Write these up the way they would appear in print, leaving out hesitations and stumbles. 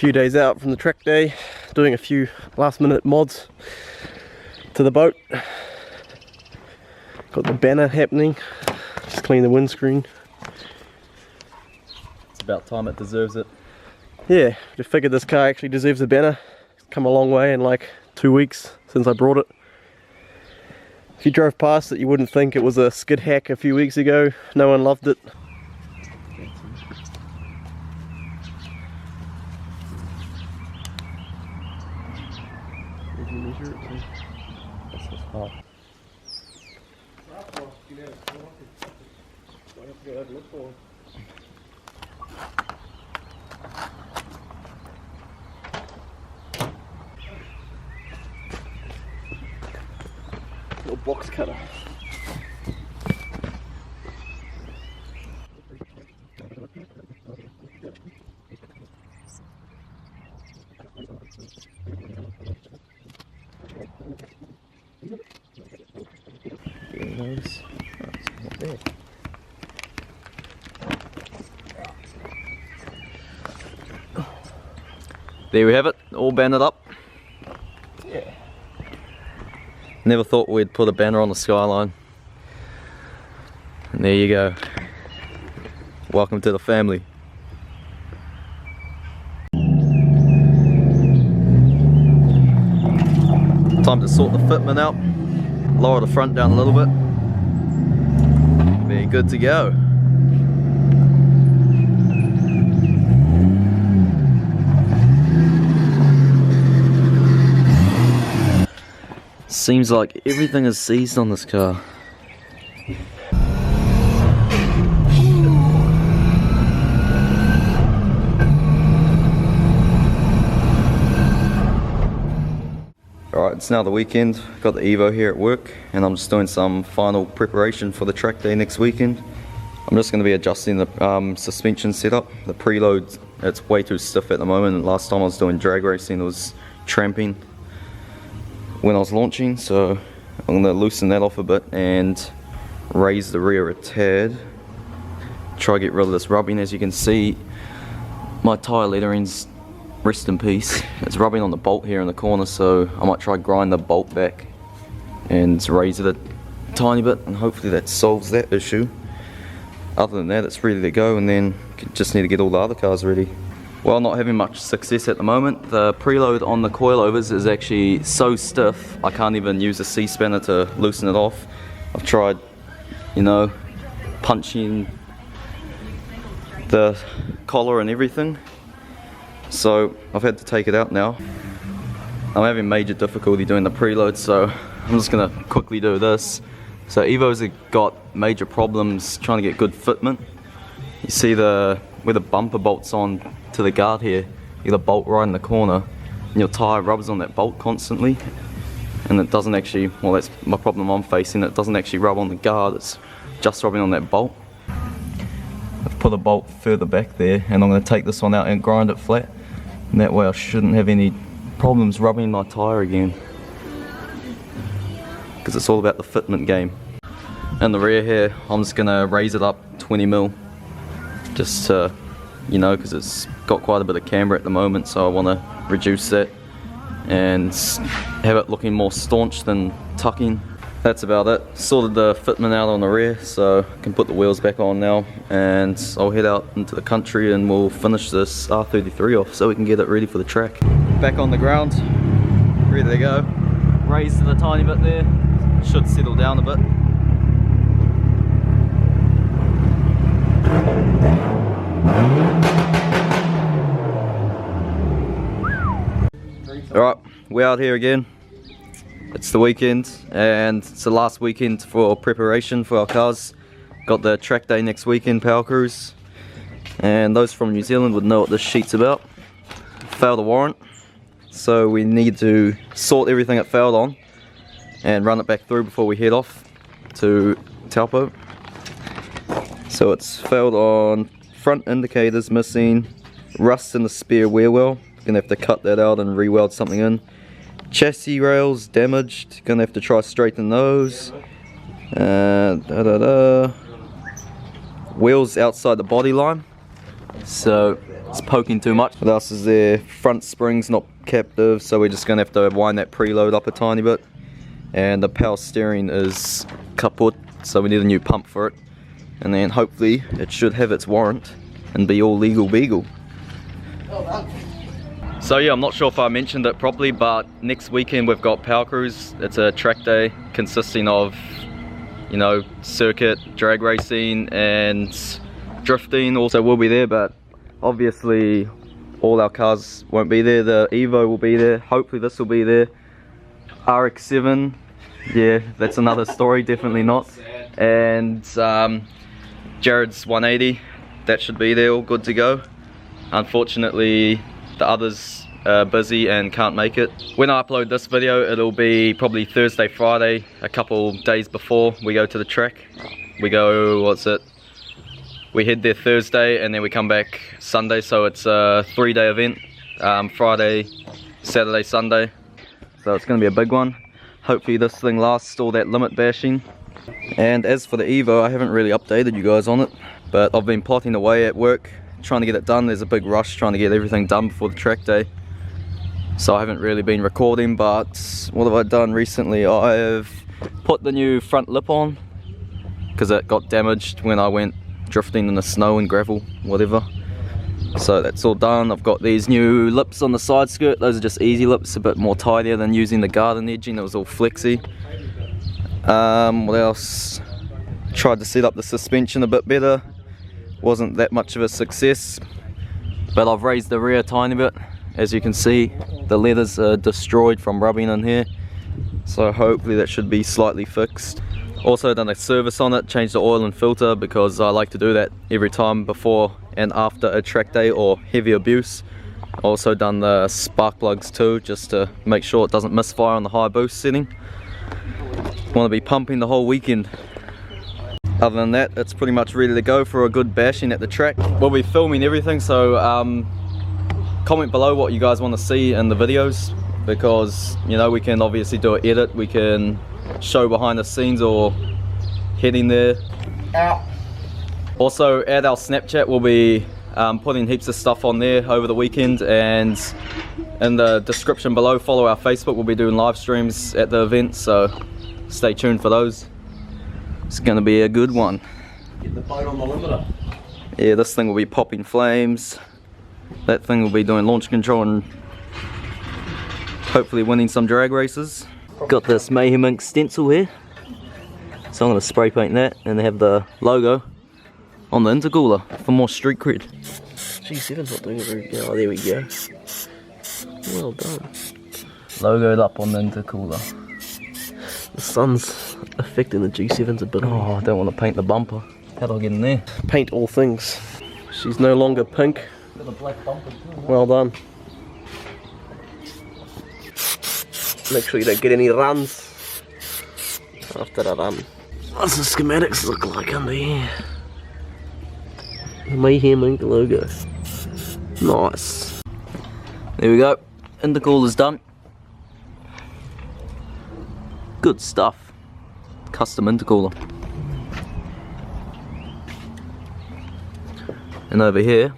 few days out from the track day, doing a few last minute mods to the boat. Got the banner happening, just clean the windscreen. It's about time it deserves it. Yeah, just figured this car actually deserves a banner. It's come a long way in like 2 weeks since I brought it. If you drove past it, you wouldn't think it was a skid hack a few weeks ago. No one loved it. Little box cutter. There we have it, all banded up. Yeah. Never thought we'd put a banner on the Skyline. And there you go. Welcome to the family. Time to sort the fitment out. Lower the front down a little bit. Be good to go. Seems like everything is seized on this car. Alright, it's now the weekend. Got the Evo here at work and I'm just doing some final preparation for the track day next weekend. I'm just going to be adjusting the suspension setup. The preload, it's way too stiff at the moment. Last time I was doing drag racing, it was tramping when I was launching, so I'm going to loosen that off a bit and raise the rear a tad. Try to get rid of this rubbing. As you can see, my tyre lettering's, rest in peace, it's rubbing on the bolt here in the corner, so I might try grind the bolt back and raise it a tiny bit, and hopefully that solves that issue. Other than that, it's ready to go, and then just need to get all the other cars ready. Well, not having much success at the moment. The preload on the coilovers is actually so stiff I can't even use a C-spanner to loosen it off. I've tried, you know, punching the collar and everything, so I've had to take it out now. I'm having major difficulty doing the preload, so I'm just gonna quickly do this. So Evo's got major problems trying to get good fitment. You see where the bumper bolts on to the guard here, you got a bolt right in the corner, and your tyre rubs on that bolt constantly, and it doesn't actually, well, that's my problem I'm facing, it doesn't actually rub on the guard, it's just rubbing on that bolt. I've put a bolt further back there, and I'm going to take this one out and grind it flat, and that way I shouldn't have any problems rubbing my tyre again, because it's all about the fitment game. And the rear here, I'm just going to raise it up 20mm, just to, you know, because it's got quite a bit of camber at the moment, so I want to reduce that and have it looking more staunch than tucking. That's about it. Sorted the fitment out on the rear, so I can put the wheels back on now, and I'll head out into the country and we'll finish this R33 off so we can get it ready for the track. Back on the ground, ready to go. Raised it a tiny bit there, should settle down a bit. Alright, we're out here again. It's the weekend and it's the last weekend for preparation for our cars. Got the track day next weekend, Power Cruise. And those from New Zealand would know what this sheet's about. Failed a warrant, so we need to sort everything it failed on and run it back through before we head off to Taupo. So it's failed on front indicators missing, rust in the spare wear well, gonna have to cut that out and re-weld something in. Chassis rails damaged, gonna have to try straighten those. Wheels outside the body line, so It's poking too much. What else is there? Front spring's not captive, so we're just gonna have to wind that preload up a tiny bit. And the power steering is kaput, so we need a new pump for it. And then hopefully it should have its warrant and be all legal beagle. So yeah, I'm not sure if I mentioned it properly, but next weekend we've got Power Cruise. It's a track day consisting of, you know, circuit, drag racing and drifting. Also will be there, but obviously all our cars won't be there. The Evo will be there, hopefully this will be there. RX-7, yeah, that's another story, definitely not. And Jared's 180, that should be there, all good to go. Unfortunately, the others are busy and can't make it. When I upload this video, it'll be probably Thursday, Friday, a couple days before we go to the track. We go, what's it? We head there Thursday and then we come back Sunday, so it's a 3-day event. Friday, Saturday, Sunday. So it's gonna be a big one. Hopefully this thing lasts all that limit bashing. And as for the Evo, I haven't really updated you guys on it, but I've been plotting away at work, trying to get it done. There's a big rush trying to get everything done before the track day. So I haven't really been recording, but what have I done recently? I've put the new front lip on, because it got damaged when I went drifting in the snow and gravel, whatever. So that's all done. I've got these new lips on the side skirt. Those are just easy lips, a bit more tidier than using the garden edging. It was all flexy. What else? Tried to set up the suspension a bit better. Wasn't that much of a success, but I've raised the rear a tiny bit. As you can see, the leathers are destroyed from rubbing in here, so hopefully that should be slightly fixed. Also done a service on it, changed the oil and filter, because I like to do that every time before and after a track day or heavy abuse. Also done the spark plugs too, just to make sure it doesn't misfire on the high boost setting. Want to be pumping the whole weekend. Other than that, it's pretty much ready to go for a good bashing at the track. We'll be filming everything, so comment below what you guys want to see in the videos, because, you know, we can obviously do an edit, we can show behind the scenes or heading there. Also at our Snapchat we'll be putting heaps of stuff on there over the weekend, and in the description below follow our Facebook. We'll be doing live streams at the event, so stay tuned for those. It's gonna be a good one. Get the boat on the limiter. Yeah, this thing will be popping flames. That thing will be doing launch control and hopefully winning some drag races. Got this Mayhem ink stencil here, so I'm going to spray paint that and have the logo on the intercooler for more street cred. G7's not doing it very good. Oh, there we go. Well done. Logoed up on the intercooler. The sun's affecting the G7's a bit. Oh, I don't want to paint the bumper. How do I get in there? Paint all things. She's no longer pink. Got a black bumper too. Well done. Make sure you don't get any runs after a run. What's the schematics look like under here? Mayhem ink logo. Nice. There we go. Intercooler's done. Good stuff. Custom intercooler. And over here,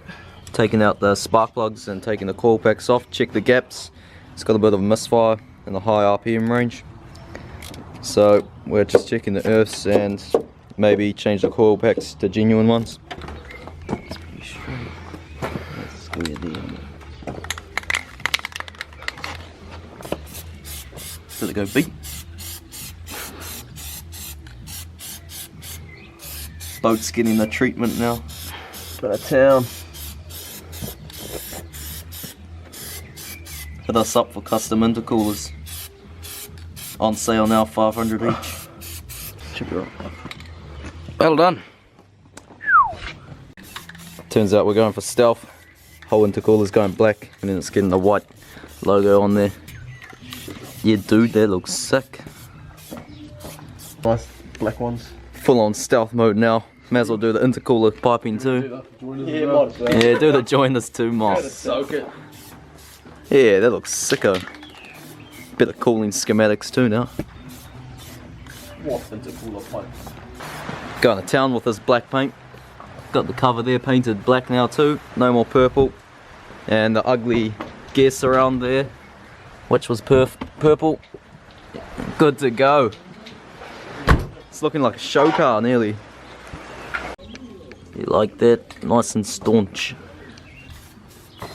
taking out the spark plugs and taking the coil packs off. Check the gaps. It's got a bit of a misfire in the high RPM range, so we're just checking the earths and maybe change the coil packs to genuine ones. It's pretty straight. That's square there. Did it go beep? Boat's getting the treatment now. Out of town. Hit us up for custom intercoolers. On sale now, 500 each. Should be right. Well done. Turns out we're going for stealth. Whole intercooler's going black, and then it's getting the white logo on there. Yeah, dude, that looks sick. Nice black ones. Full on stealth mode now. May as well do the intercooler piping too. Yeah, do the joiners too, Moss. Soak it. Yeah, that looks sicko. Bit of cooling schematics too now. What's intercooler pipe? Going to town with this black paint. Got the cover there painted black now too. No more purple. and the ugly guess around there, which was purple. Good to go. It's looking like a show car nearly. You like that? Nice and staunch.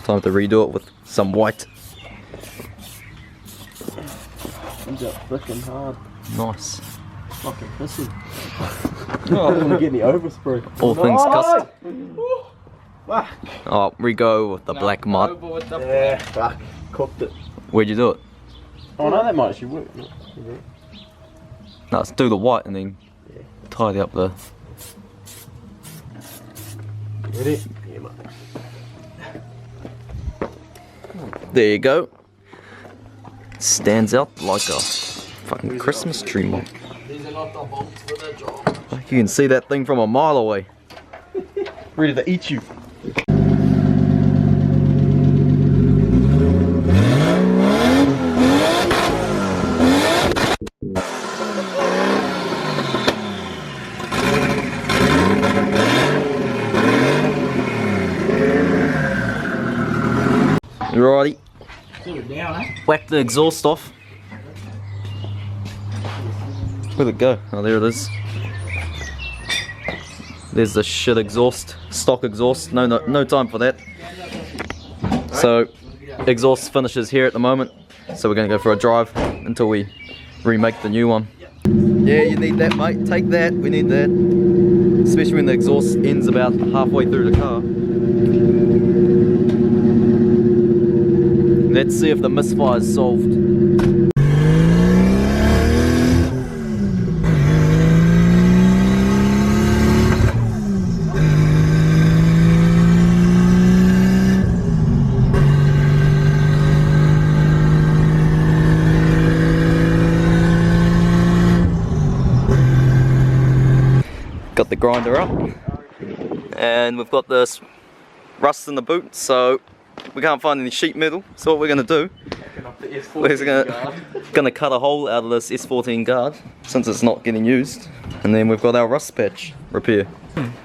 Time to redo it with some white. Comes out freaking hard. Nice. Fucking pissing. Oh, I don't want to get any overspray. All things custom. Fuck. Oh, we go with the black mud. Yeah, fuck. Cooked it. Where'd you do it? Oh no, that might actually work. No, let's do the white and then tidy up the... Ready? Yeah, mate. There you go. Stands out like a fucking Christmas tree, mate. These are not the bolts for the job. You can see that thing from a mile away. Ready to eat you. Righty. Down, eh? Whack the exhaust off. Where'd it go? Oh, there it is. There's the shit exhaust, stock exhaust. No time for that. So, exhaust finishes here at the moment. So we're gonna go for a drive until we remake the new one. Yeah, you need that, mate. Take that. We need that, especially when the exhaust ends about halfway through the car. Let's see if the misfire is solved. Got the grinder up, and we've got this rust in the boot, so we can't find any sheet metal. So what we're going to do, we're gonna cut a hole out of this S14 guard, since it's not getting used, and then we've got our rust patch repair.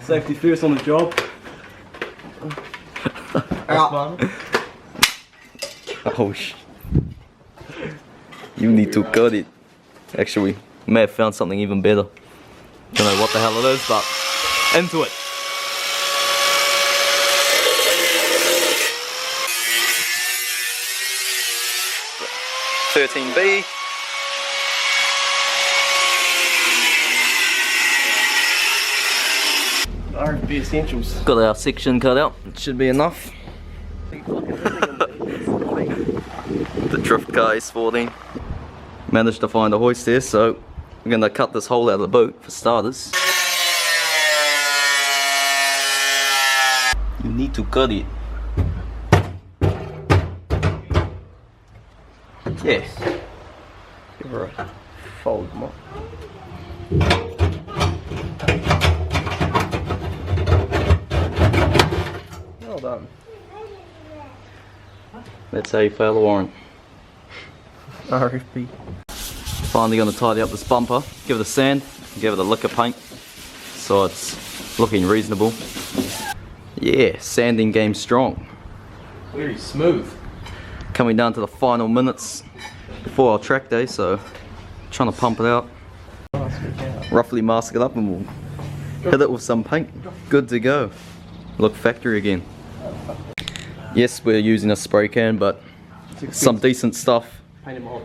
Safety first on the job. Oh you need to cut it. Actually, we may have found something even better. Don't know what the hell it is, but into it. $13B. RFB essentials. Got our section cut out. It should be enough. The drift car S14. Managed to find a hoist there, so we're gonna cut this hole out of the boot for starters. You need to cut it. Yes. Give her a fold more. Well done. That's how you fail a warrant. RFB. Finally going to tidy up this bumper, give it a sand, give it a lick of paint, so it's looking reasonable. Yeah, sanding game strong. Very smooth. Coming down to the final minutes before our track day, so trying to pump it out. Roughly mask it up and we'll hit it with some paint. Good to go. Look factory again. Yes, we're using a spray can, but some decent stuff.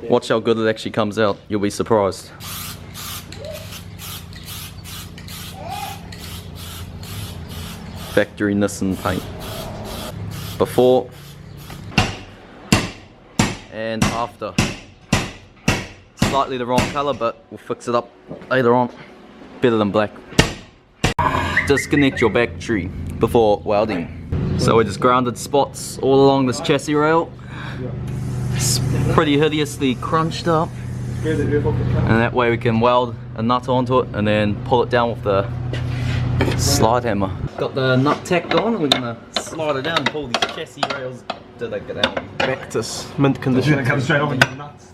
Watch how good it actually comes out. You'll be surprised. Factory Nissan paint. Before and after. Slightly the wrong colour, but we'll fix it up later on. Better than black. Disconnect your battery before welding. So we just grounded spots all along this chassis rail. It's pretty hideously crunched up, and that way we can weld a nut onto it and then pull it down with the slide hammer. Got the nut tacked on and we're gonna slide it down and pull these chassis rails. Did they get out? Back to mint condition. It's gonna come straight off in your nuts.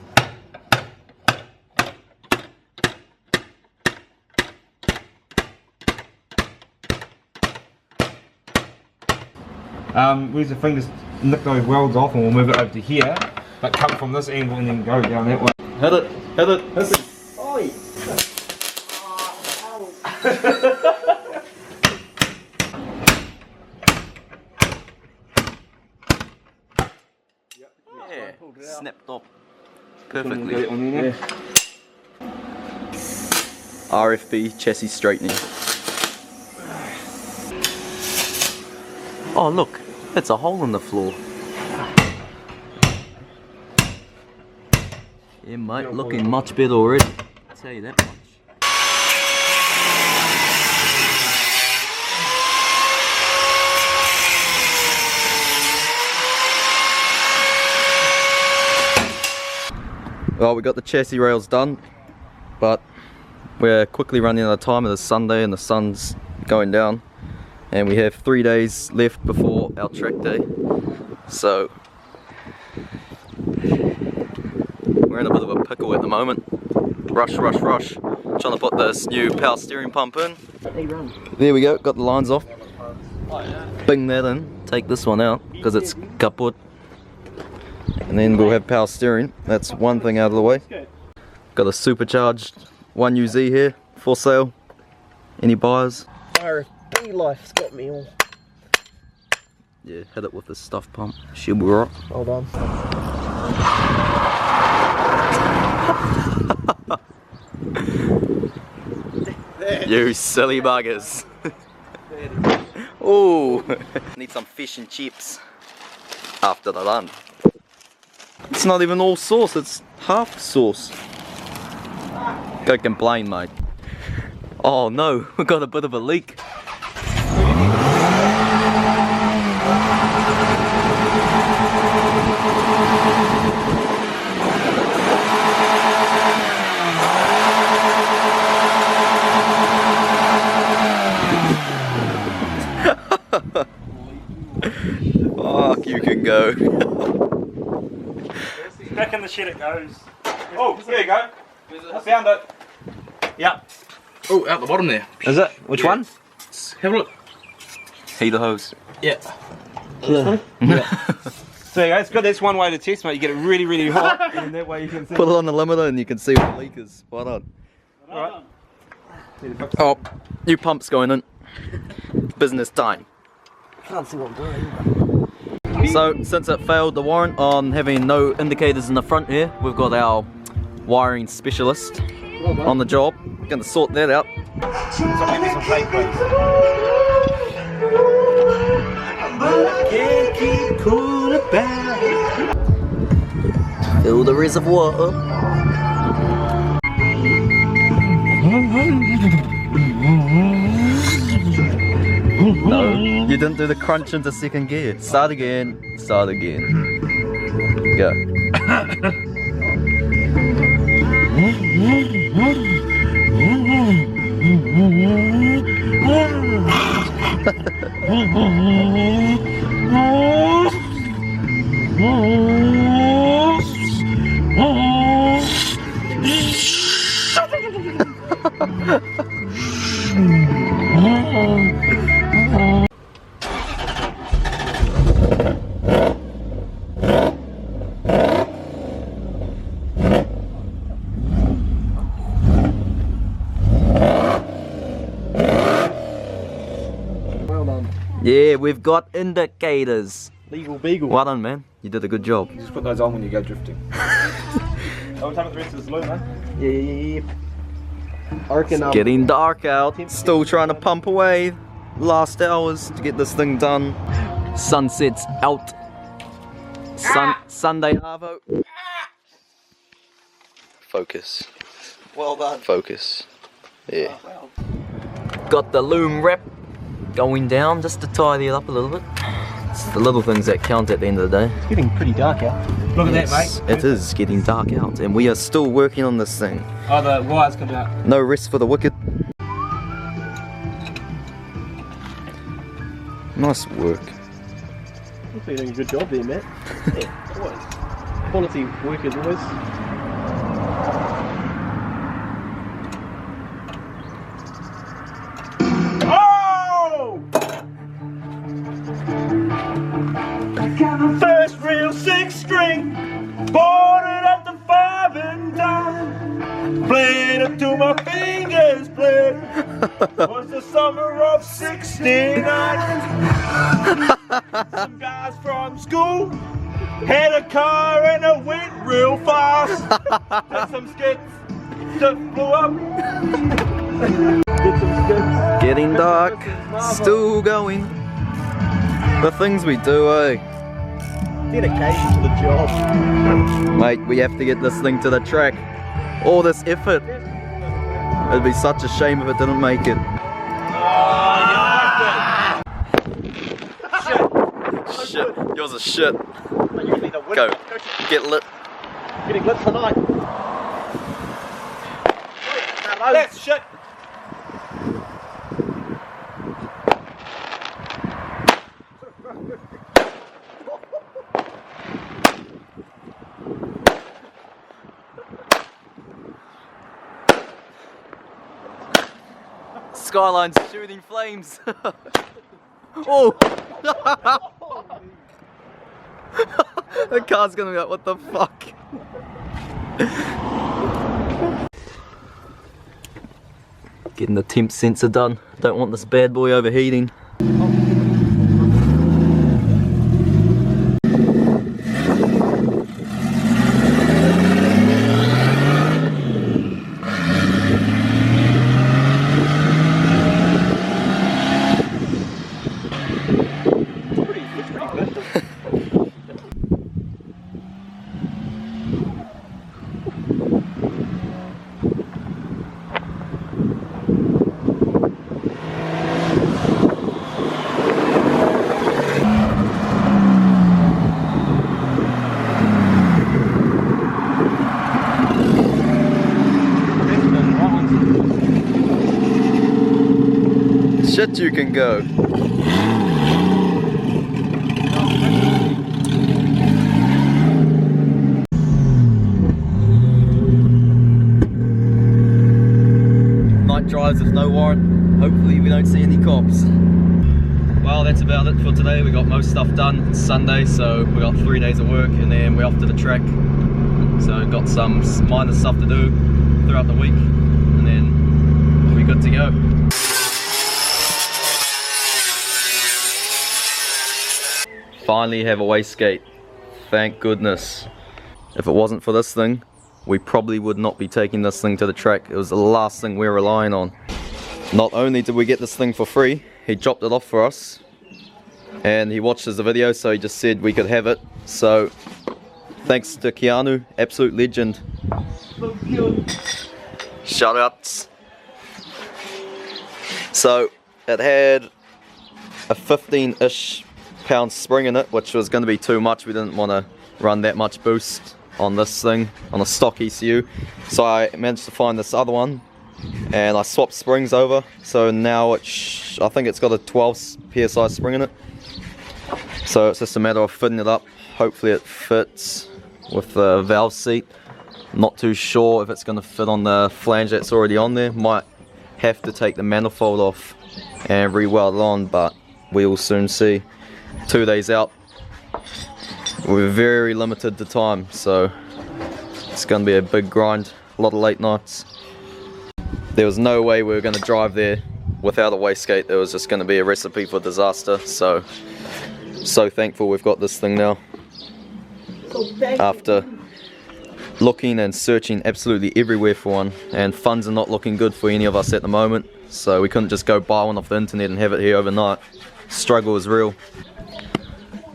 Where's the fingers? nick those welds off and we'll move it over to here, but come from this angle and then go down that way. Hit it, hit it, hit it. Oi! Yeah, snapped up perfectly. Yeah. RFB chassis straightening. Oh look, it's a hole in the floor. Yeah mate, looking much better already. I'll tell you that much. Well, we got the chassis rails done, but we're quickly running out of time. It's Sunday and the sun's going down, and we have 3 days left before our track day. So we're in a bit of a pickle at the moment. Rush, rush, rush. Trying to put this new power steering pump in. There we go, got the lines off. Bing that in, take this one out because it's kaput. And then we'll have power steering. That's one thing out of the way. Got a supercharged 1UZ here for sale. Any buyers? RFB life's got me all. Yeah, hit it with the stuff pump. She'll be right. Well done. You silly buggers. Oh, need some fish and chips after the run. It's not even all sauce, it's half sauce. Go complain, mate. Oh no, we got a bit of a leak. Fuck, you can go. Back in the shed it goes. Oh, there you go. I found it. Yep. Oh, out the bottom there. Is it? Which one? Have a look. Heater hose. Yeah. So there you go. It's good. That's one way to test, mate. You get it really, really hot, and that way you can see. Put it on the limiter and you can see what the leak is. Spot on. Alright. Oh, new pump's going in. Business time. Can't see what I'm doing. So, since it failed the warrant on having no indicators in the front here, we've got our wiring specialist on the job. Gonna sort that out. So give me some tape, please. Can't keep cool about it. Fill the reservoir up. No, you didn't do the crunch into second gear. Start again, start again. Go. Yeah, we've got indicators. Legal beagle. Well done, man. You did a good job. Just put those on when you go drifting. Oh, time with the rest of this loo, man. Yeah. I reckon, It's getting dark out. Still trying to pump away. Last hours to get this thing done. Sunset's out. Sunday Arvo. Focus. well done. Focus. Yeah. Wow. Got the loom wrap going down just to tidy it up a little bit. It's the little things that count at the end of the day. It's getting pretty dark out. Look at Yes, that, mate. it is getting dark out and we are still working on this thing. Oh, the wires come out. No rest for the wicked. Nice work. You're doing a good job there, Matt. Yeah, always. Quality work as always. Oh! Bought it at the 5 and dime. Played it till my fingers bled. Was the summer of '69. Some guys from school had a car and it went real fast. Did some skits, just blew up. Did some skits. Getting dark, still going. The things we do, eh? Dedication to the job. Mate, we have to get this thing to the track. All this effort. It'd be such a shame if it didn't make it. Shit, yours is shit. Go, get lit. Getting lit tonight. That's shit. Skyline's shooting flames. Oh! The car's gonna be like, what the fuck? Getting the temp sensor done. Don't want this bad boy overheating. Shit, you can go. Night drives with no warrant. Hopefully we don't see any cops. Well, that's about it for today. We got most stuff done. It's Sunday, so we got 3 days of work and then we're off to the track. So got some minor stuff to do throughout the week and then we'll be good to go. Finally have a wastegate, thank goodness. If it wasn't for this thing, we probably would not be taking this thing to the track. It was the last thing we were relying on. Not only did we get this thing for free, he dropped it off for us. And he watched the video, so he just said we could have it. So, thanks to Keanu, absolute legend. Shout outs. So, it had a 15-ish pound spring in it, which was going to be too much. We didn't want to run that much boost on this thing, on a stock ECU. So I managed to find this other one and I swapped springs over. So now I think it's got a 12 psi spring in it. So it's just a matter of fitting it up. Hopefully it fits with the valve seat. Not too sure if it's going to fit on the flange that's already on there. Might have to take the manifold off and re-weld it on, but we will soon see. 2 days out, we're very limited to time, so it's going to be a big grind, a lot of late nights. There was no way we were going to drive there without a wastegate. It was just going to be a recipe for disaster, so thankful we've got this thing now. After looking and searching absolutely everywhere for one, and funds are not looking good for any of us at the moment, so we couldn't just go buy one off the internet and have it here overnight. Struggle is real.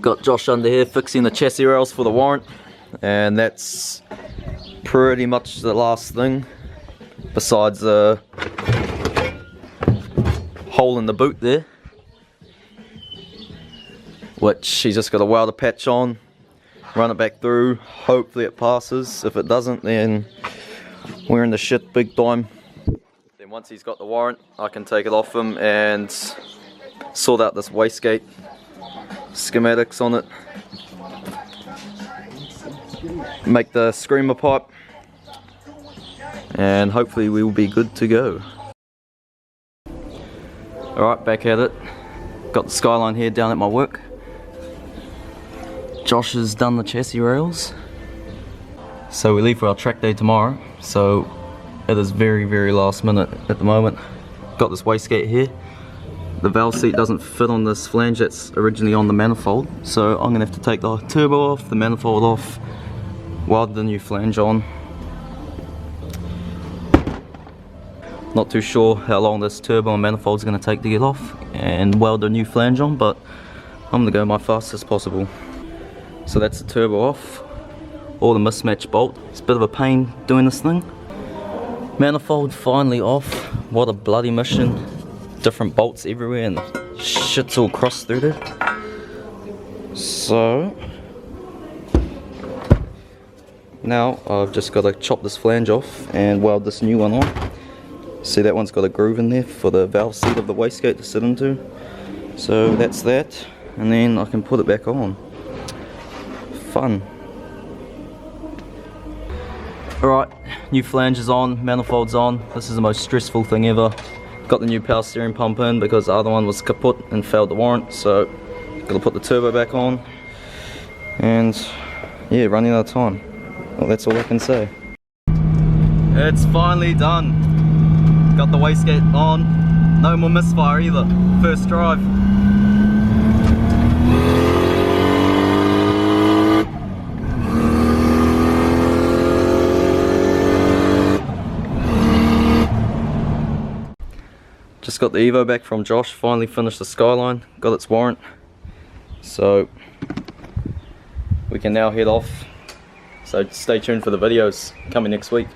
Got Josh under here fixing the chassis rails for the warrant, and that's pretty much the last thing besides the hole in the boot there, which he's just got a welder patch on, run it back through, hopefully it passes. If it doesn't, then we're in the shit big time. Then once he's got the warrant, I can take it off him and sort out this wastegate schematics on it, make the screamer pipe, and hopefully we will be good to go. Alright, back at it. Got the Skyline here down at my work. Josh has done the chassis rails. So we leave for our track day tomorrow, so it is very last minute at the moment. Got this wastegate here. The valve seat doesn't fit on this flange that's originally on the manifold, so I'm gonna have to take the turbo off, the manifold off, weld the new flange on. Not too sure how long this turbo and manifold is going to take to get off and weld the new flange on, but I'm going to go my fastest as possible. So that's the turbo off, all the mismatched bolt. It's a bit of a pain doing this thing. Manifold finally off. What a bloody mission. Different bolts everywhere and shit's all crossed through there. So now I've just got to chop this flange off and weld this new one on. See, that one's got a groove in there for the valve seat of the wastegate to sit into. So that's that, and then I can put it back on. Fun. Alright, new flange is on, manifold's on. This is the most stressful thing ever. Got the new power steering pump in because the other one was kaput and failed the warrant, so got to put the turbo back on. And yeah, running out of time. Well, that's all I can say. It's finally done. Got the wastegate on, no more misfire either, first drive. Just got the Evo back from Josh, finally finished the Skyline, got its warrant. So we can now head off, so stay tuned for the videos coming next week.